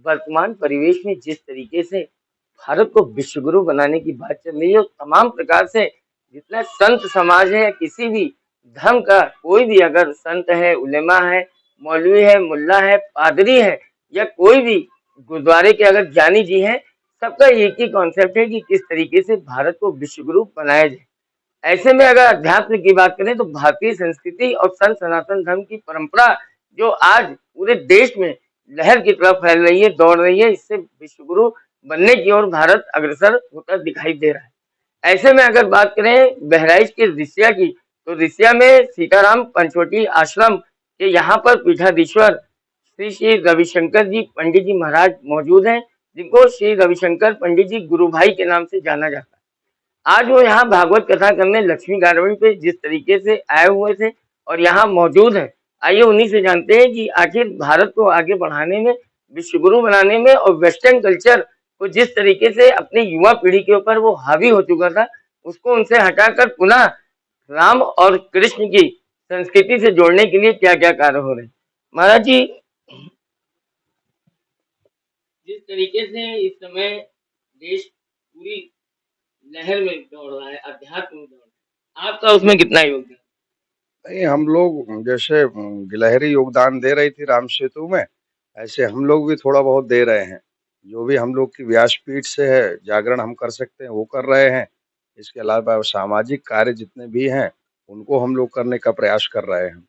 वर्तमान परिवेश में जिस तरीके से भारत को विश्वगुरु बनाने की बात चल रही है, और तमाम प्रकार से जितना संत समाज है या किसी भी धर्म का कोई भी अगर संत है, उलेमा है, मौलवी है, मुल्ला है, पादरी है या कोई भी गुरुद्वारे के अगर ज्ञानी जी हैं, सबका एक ही कॉन्सेप्ट है कि किस तरीके से भारत को विश्वगुरु बनाया जाए। ऐसे में अगर अध्यात्म की बात करें तो भारतीय संस्कृति और संत सनातन धर्म की परंपरा जो आज पूरे देश में लहर की तरफ फैल रही है, दौड़ रही है, इससे विश्वगुरु बनने की ओर भारत अग्रसर होता दिखाई दे रहा है। ऐसे में अगर बात करें बहराइच के रिसिया की, तो रिसिया में सीताराम पंचवटी आश्रम के यहाँ पर पीठाधीश्वर श्री श्री रविशंकर जी पंडित जी महाराज मौजूद हैं, जिनको श्री रविशंकर पंडित जी गुरु भाई के नाम से जाना जाता है। आज वो यहाँ भागवत कथा करने लक्ष्मी गार्डन पे जिस तरीके से आए हुए थे और यहाँ मौजूद हैं, आइए उन्हीं से जानते हैं कि आखिर भारत को आगे बढ़ाने में, विश्वगुरु बनाने में और वेस्टर्न कल्चर को जिस तरीके से अपनी युवा पीढ़ी के ऊपर वो हावी हो चुका था, उसको उनसे हटाकर पुनः राम और कृष्ण की संस्कृति से जोड़ने के लिए क्या क्या कार्य हो रहे हैं। महाराज जी, जिस तरीके से इस समय देश पूरी लहर में दौड़ रहा है, अध्यात्म में दौड़ रहा है, आपका उसमें कितना योगदान? नहीं, हम लोग जैसे गिलहरी योगदान दे रही थी राम सेतु में, ऐसे हम लोग भी थोड़ा बहुत दे रहे हैं। जो भी हम लोग की व्यासपीठ से है, जागरण हम कर सकते हैं वो कर रहे हैं। इसके अलावा सामाजिक कार्य जितने भी हैं, उनको हम लोग करने का प्रयास कर रहे हैं।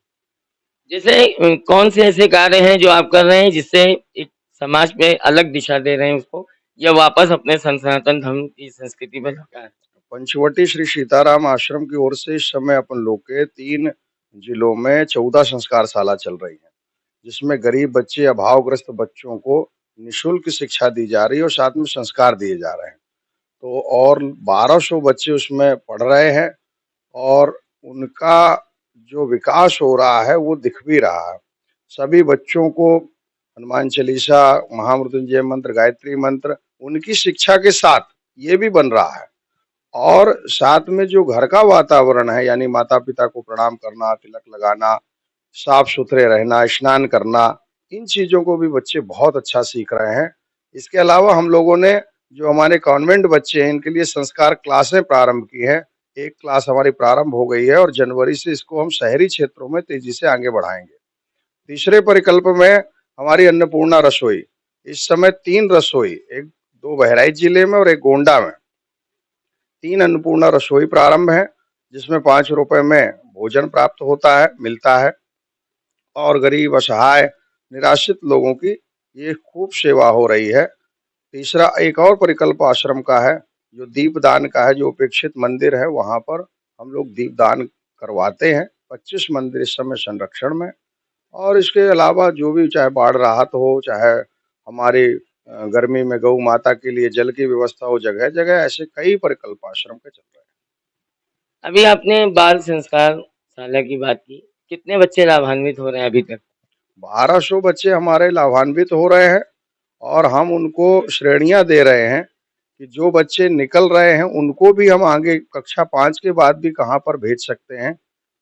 जैसे कौन से ऐसे कार्य हैं जो आप कर रहे हैं जिससे एक समाज में अलग दिशा दे रहे हैं उसको, या वापस अपने सनातन धर्म की संस्कृति में लौटा है? पंचवटी श्री सीताराम आश्रम की ओर से इस समय अपन लोग के 3 जिलों में 14 संस्कारशाला चल रही है, जिसमें गरीब बच्चे, अभावग्रस्त बच्चों को निःशुल्क शिक्षा दी जा रही है और साथ में संस्कार दिए जा रहे हैं। तो और 1200 बच्चे उसमें पढ़ रहे हैं और उनका जो विकास हो रहा है वो दिख भी रहा है। सभी बच्चों को हनुमान चालीसा, महामृत्युंजय मंत्र, गायत्री मंत्र उनकी शिक्षा के साथ ये भी बन रहा है। और साथ में जो घर का वातावरण है, यानी माता-पिता को प्रणाम करना, तिलक लगाना, साफ-सुथरे रहना, स्नान करना, इन चीज़ों को भी बच्चे बहुत अच्छा सीख रहे हैं। इसके अलावा हम लोगों ने जो हमारे कॉन्वेंट बच्चे हैं, इनके लिए संस्कार क्लासें प्रारंभ की हैं। एक क्लास हमारी प्रारंभ हो गई है और जनवरी से इसको हम शहरी क्षेत्रों में तेज़ी से आगे बढ़ाएँगे। तीसरे परिकल्प में हमारी अन्नपूर्णा रसोई, इस समय 3 रसोई, 2 बहराइच जिले में और 1 गोंडा में 3 अन्नपूर्णा रसोई प्रारंभ है, जिसमें ₹5 में भोजन प्राप्त होता है, मिलता है और गरीब, असहाय, निराश्रित लोगों की ये खूब सेवा हो रही है। तीसरा एक और परिकल्प आश्रम का है, जो दीपदान का है, जो उपेक्षित मंदिर है वहाँ पर हम लोग दीपदान करवाते हैं। 25 मंदिर इस समय संरक्षण में। और इसके अलावा जो भी चाहे बाढ़ राहत हो, चाहे हमारी गर्मी में गौ माता के लिए जल की व्यवस्था हो, जगह-जगह ऐसे कई परिकल्प आश्रम के चल रहे हैं। अभी आपने बाल संस्कार शाला की बात की, कितने बच्चे लाभान्वित हो रहे हैं अभी तक? 1200 बच्चे हमारे लाभान्वित हो रहे हैं और हम उनको श्रेणियां दे रहे हैं कि जो बच्चे निकल रहे हैं उनको भी हम आगे कक्षा 5 के बाद भी कहाँ पर भेज सकते हैं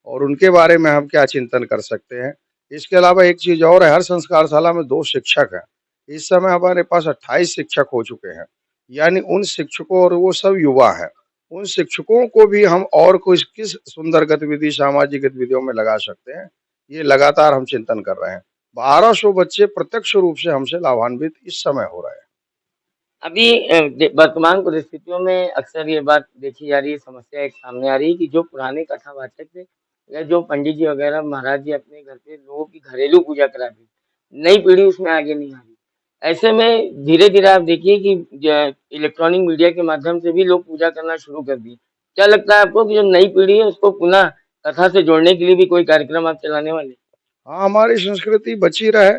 और उनके बारे में हम क्या चिंतन कर सकते हैं। इसके अलावा एक चीज़ और है, हर संस्कारशाला में 2 शिक्षक हैं। इस समय हमारे पास 28 शिक्षक हो चुके हैं, यानी उन शिक्षकों, और वो सब युवा हैं, उन शिक्षकों को भी हम और कुछ किस सुंदर गतिविधि, सामाजिक गतिविधियों में लगा सकते हैं, ये लगातार हम चिंतन कर रहे हैं। 1200 बच्चे प्रत्यक्ष रूप से हमसे लाभान्वित इस समय हो रहे हैं। अभी वर्तमान परिस्थितियों में अक्सर ये बात देखी जा रही है, समस्या एक सामने आ रही है कि जो पुराने कथावाचक थे या जो पंडित जी वगैरह महाराज जी अपने घर पे लोगों की घरेलू पूजा कराते थे, नई पीढ़ी उसमें आगे नहीं आ रही। ऐसे में धीरे धीरे आप देखिए कि इलेक्ट्रॉनिक मीडिया के माध्यम से भी लोग पूजा करना शुरू कर दिए। क्या लगता है आपको कि जो नई पीढ़ी है उसको पुनः कथा से जोड़ने के लिए भी कोई कार्यक्रम आप चलाने वाले? हाँ, हमारी संस्कृति बची रहे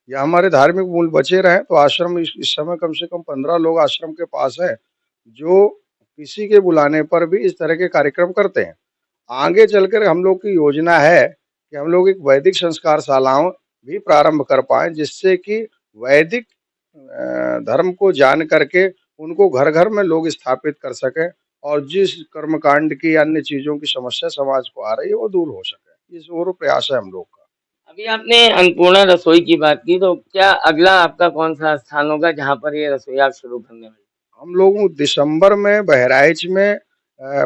या हमारे धार्मिक मूल बचे रहे तो आश्रम इस समय कम से कम 15 लोग आश्रम के पास है, जो किसी के बुलाने पर भी इस तरह के कार्यक्रम करते हैं। आगे चलकर हम लोग की योजना है कि हम लोग एक वैदिक संस्कारशालाओं भी प्रारंभ कर पाएँ, जिससे कि वैदिक धर्म को जान करके उनको घर-घर में लोग स्थापित कर सकें और जिस कर्मकांड की, अन्य चीज़ों की समस्या समाज को आ रही है, वो दूर हो सके। इस ओर प्रयास है हम लोग का। अभी आपने अन्नपूर्णा रसोई की बात की, तो क्या अगला आपका कौन-सा स्थान होगा जहाँ पर ये रसोई आप शुरू करने वाले? हम लोग दिसंबर में बहराइच में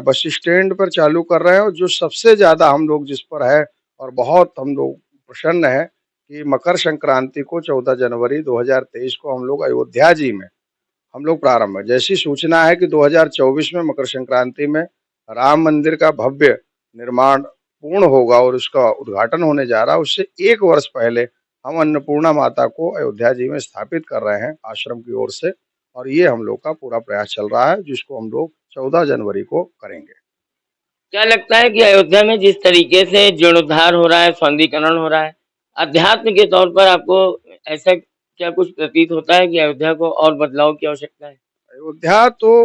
बस स्टैंड पर चालू कर रहे हैं और जो सबसे ज़्यादा हम लोग जिस पर है और बहुत हम लोग प्रसन्न हैं कि मकर संक्रांति को 14 जनवरी 2023 को हम लोग अयोध्या जी में हम लोग प्रारंभ है। जैसी सूचना है कि 2024 में मकर संक्रांति में राम मंदिर का भव्य निर्माण पूर्ण होगा और उसका उद्घाटन होने जा रहा है, उससे 1 वर्ष पहले हम अन्नपूर्णा माता को अयोध्या जी में स्थापित कर रहे हैं आश्रम की ओर से और ये हम लोग का पूरा प्रयास चल रहा है जिसको हम लोग 14 जनवरी को करेंगे। क्या लगता है कि अयोध्या में जिस तरीके से जीर्णोद्धार हो रहा है, सौंदर्यीकरण हो रहा है, अध्यात्म के तौर पर आपको ऐसा क्या कुछ प्रतीत होता है कि अयोध्या को और बदलाव की आवश्यकता है? अयोध्या तो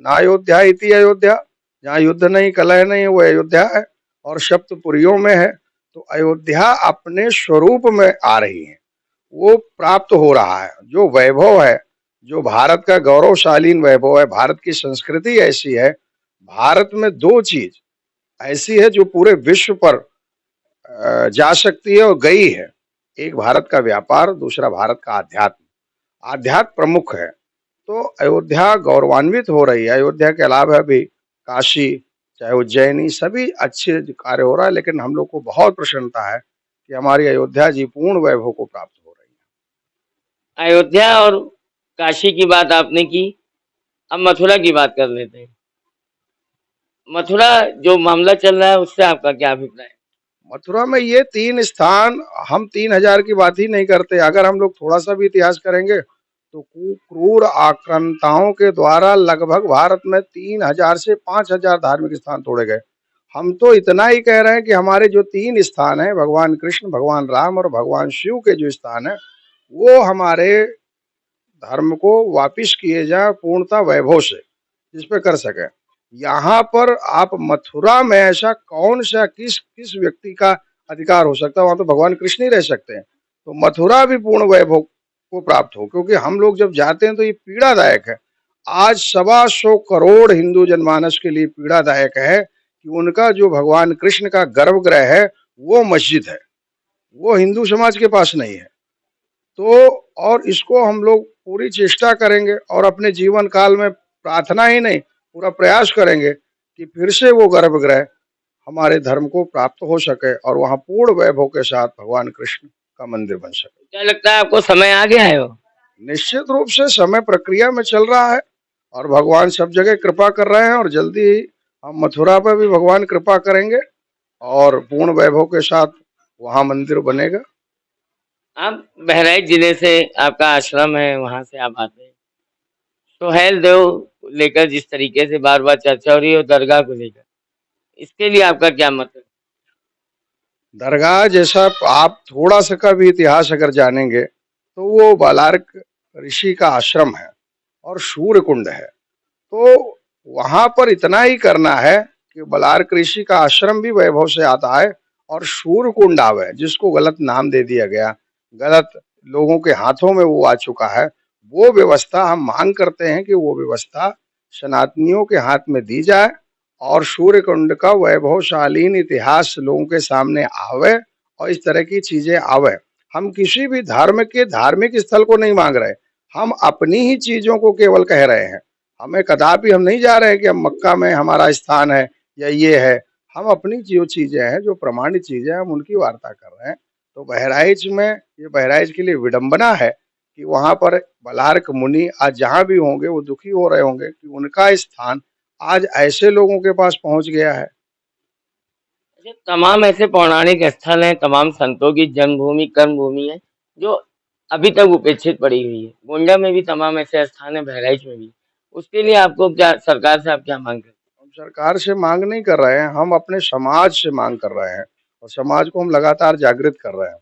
नायोध्या इति अयोध्या, जहाँ युद्ध नहीं कलह नहीं वो अयोध्या है और सप्तपुरियों में है। तो अयोध्या अपने स्वरूप में आ रही है, वो प्राप्त हो रहा है। जो वैभव है, जो भारत का गौरवशालीन वैभव है, भारत की संस्कृति ऐसी है, भारत में 2 चीज़ ऐसी है जो पूरे विश्व पर जा सकती है और गई है। एक भारत का व्यापार, दूसरा भारत का अध्यात्म। अध्यात्म प्रमुख है, तो अयोध्या गौरवान्वित हो रही है। अयोध्या के अलावा भी काशी, चाहे उज्जैनी, सभी अच्छे कार्य हो रहा है, लेकिन हम लोग को बहुत प्रसन्नता है कि हमारी अयोध्या जी पूर्ण वैभव को प्राप्त हो रही है। अयोध्या और काशी की बात आपने की, अब मथुरा की बात कर लेते हैं। मथुरा जो मामला चल रहा है उससे आपका क्या अभिप्राय है? मथुरा में ये 3 स्थान, हम 3000 की बात ही नहीं करते। अगर हम लोग थोड़ा-सा भी इतिहास करेंगे तो क्रूर आक्रांताओं के द्वारा लगभग भारत में 3000 से 5000 धार्मिक स्थान तोड़े गए। हम तो इतना ही कह रहे हैं कि हमारे जो 3 स्थान हैं, भगवान कृष्ण, भगवान राम और भगवान शिव के जो स्थान हैं, वो हमारे धर्म को वापिस किए जाएँ पूर्णतः वैभव से, जिस पे कर सकें। यहाँ पर आप मथुरा में ऐसा कौन-सा किस व्यक्ति का अधिकार हो सकता है, वहाँ तो भगवान कृष्ण ही रह सकते हैं। तो मथुरा भी पूर्ण वैभव को प्राप्त हो, क्योंकि हम लोग जब जाते हैं तो ये पीड़ादायक है। आज 125 करोड़ हिंदू जनमानस के लिए पीड़ादायक है कि उनका जो भगवान कृष्ण का गर्भगृह है, वो मस्जिद है, वो हिंदू समाज के पास नहीं है। तो और इसको हम लोग पूरी चेष्टा करेंगे और अपने जीवन काल में प्रार्थना ही नहीं, पूरा प्रयास करेंगे कि फिर से वो गर्भगृह हमारे धर्म को प्राप्त हो सके और वहाँ पूर्ण वैभव के साथ भगवान कृष्ण का मंदिर बन सके। क्या लगता है आपको समय आ गया है वो? निश्चित रूप से समय प्रक्रिया में चल रहा है और भगवान सब जगह कृपा कर रहे हैं और जल्दी ही हम मथुरा पर भी भगवान कृपा करेंगे और पूर्ण वैभव के साथ वहाँ मंदिर बनेगा। आप बहराइच जिले से आपका आश्रम है, वहाँ से आप आते हैं। सोहेल देव को लेकर जिस तरीके से बार-बार चर्चा हो रही है और दरगाह को लेकर, इसके लिए आपका क्या मत है? दरगाह जैसा आप थोड़ा-सा का भी इतिहास अगर जानेंगे, तो वो बालार्क ऋषि का आश्रम है और सूर्यकुंड है। तो वहाँ पर इतना ही करना है कि बालार्क ऋषि का आश्रम भी वैभव से आता है और सूर्यकुंड आवे, जिसको गलत नाम दे दिया गया, गलत लोगों के हाथों में वो आ चुका है। वो व्यवस्था हम मांग करते हैं कि वो व्यवस्था सनातनियों के हाथ में दी जाए और सूर्यकुंड का वैभवशालीन इतिहास लोगों के सामने आवे और इस तरह की चीजें आवे। हम किसी भी धर्म के धार्मिक स्थल को नहीं मांग रहे, हम अपनी ही चीजों को केवल कह रहे हैं। हमें कदापि हम नहीं जा रहे हैं कि हम मक्का में हमारा स्थान है या ये है। हम अपनी जो चीजें हैं, जो प्रमाणित चीजें हैं, हम उनकी वार्ता कर रहे हैं। तो बहराइच में ये बहराइच के लिए विडंबना है कि वहाँ पर बालार्क मुनि आज जहाँ भी होंगे वो दुखी हो रहे होंगे कि उनका स्थान आज ऐसे लोगों के पास पहुंच गया है। अच्छा, तमाम ऐसे पौराणिक स्थल हैं, तमाम संतों की जन्मभूमि, कर्मभूमि है, जो अभी तक उपेक्षित पड़ी हुई है। गोंडा में भी तमाम ऐसे स्थान हैं, बहराइच में भी। उसके लिए आपको क्या सरकार से आप क्या मांग करते हैं? हम सरकार से मांग नहीं कर रहे हैं, हम अपने समाज से मांग कर रहे हैं और समाज को हम लगातार जागृत कर रहे हैं।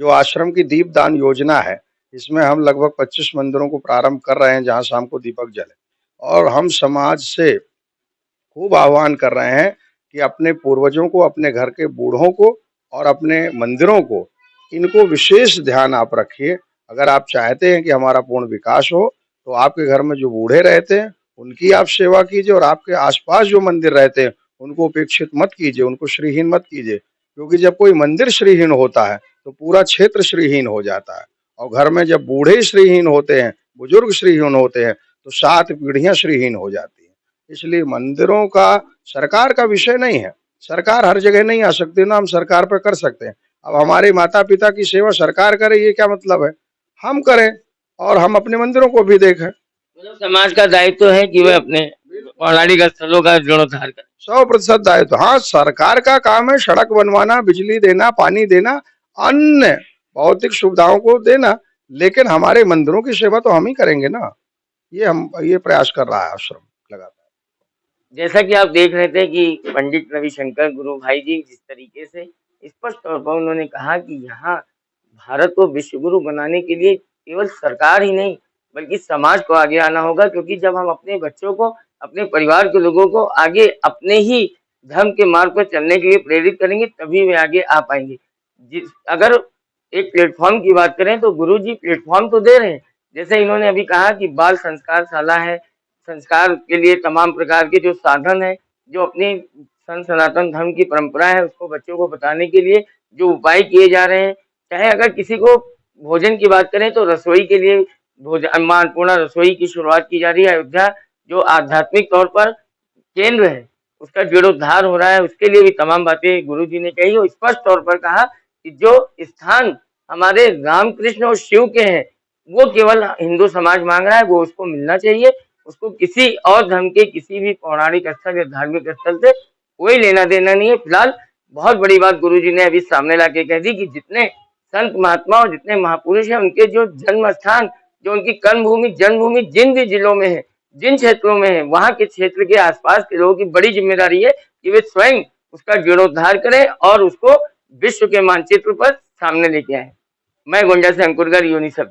जो आश्रम की दीपदान योजना है, इसमें हम लगभग 25 मंदिरों को प्रारंभ कर रहे हैं जहाँ शाम को दीपक जले और हम समाज से खूब आह्वान कर रहे हैं कि अपने पूर्वजों को, अपने घर के बूढ़ों को और अपने मंदिरों को, इनको विशेष ध्यान आप रखिए। अगर आप चाहते हैं कि हमारा पूर्ण विकास हो, तो आपके घर में जो बूढ़े रहते हैं, उनकी आप सेवा कीजिए और आपके आस-पास जो मंदिर रहते हैं, उनको उपेक्षित मत कीजिए, उनको श्रीहीन मत कीजिए। क्योंकि जब कोई मंदिर श्रीहीन होता है तो पूरा क्षेत्र श्रीहीन हो जाता है, और घर में जब बूढ़े श्रीहीन होते हैं, बुजुर्ग श्रीहीन होते हैं, तो 7 पीढ़ियां श्रीहीन हो जाती हैं। इसलिए मंदिरों का सरकार का विषय नहीं है। सरकार हर जगह नहीं आ सकती ना, हम सरकार पे कर सकते हैं। अब हमारे माता पिता की सेवा सरकार करे, ये क्या मतलब है? हम करें और हम अपने मंदिरों को भी देखें। मतलब समाज का दायित्व है कि वह अपने पौराणिक स्थलों का जीर्णोद्धार करे। 100% दायित्व। हाँ, सरकार का काम है सड़क बनवाना, बिजली देना, पानी देना, अन्य भौतिक सुविधाओं को देना, लेकिन हमारे मंदिरों की सेवा तो हम ही करेंगे ना। ये प्रयास कर रहा है आश्रम लगातार। जैसा कि आप देख रहे थे कि पंडित रविशंकर गुरु भाई जी जिस तरीके से स्पष्ट तौर पर उन्होंने कहा कि यहाँ भारत को विश्व गुरु बनाने के लिए केवल सरकार ही नहीं बल्कि समाज को आगे आना होगा, क्योंकि जब हम अपने बच्चों को, अपने परिवार के लोगों को आगे अपने ही धर्म के मार्ग पर चलने के लिए प्रेरित करेंगे तभी वे आगे आ पाएंगे। जिस अगर एक प्लेटफॉर्म की बात करें तो गुरु जी प्लेटफॉर्म तो दे रहे हैं। जैसे इन्होंने अभी कहा कि बाल संस्कार शाला है, संस्कार के लिए तमाम प्रकार के जो साधन है, जो अपनी सनातन धर्म की परंपरा है उसको बच्चों को बताने के लिए जो उपाय किए जा रहे हैं। चाहे अगर किसी को भोजन की बात करें तो रसोई के लिए भोजन माँ अन्नपूर्णा रसोई की शुरुआत की जा रही है। अयोध्या जो आध्यात्मिक तौर पर केंद्र है उसका जीर्णोद्धार हो रहा है, उसके लिए भी तमाम बातें गुरु जी ने कही और स्पष्ट तौर पर कहा कि जो स्थान हमारे रामकृष्ण और शिव के हैं वो केवल हिंदू समाज मांग रहा है, वो उसको मिलना चाहिए। उसको किसी और धर्म के किसी भी पौराणिक स्थल या धार्मिक स्थल से कोई लेना देना नहीं है। फिलहाल बहुत बड़ी बात गुरु जी ने अभी सामने लाके कह दी कि जितने संत महात्मा और जितने महापुरुष हैं उनके जो जन्म स्थान, जो उनकी कर्म भूमि, जन्मभूमि जिन भी जिलों में है, जिन क्षेत्रों में है, वहां के क्षेत्र के आसपास के लोगों की बड़ी जिम्मेदारी है कि वे स्वयं उसका जीर्णोद्धार करें और उसको विश्व के मानचित्र पर सामने लेके आए। मैं गोंडा से अंकुर गर्ग, यूनिसेफ।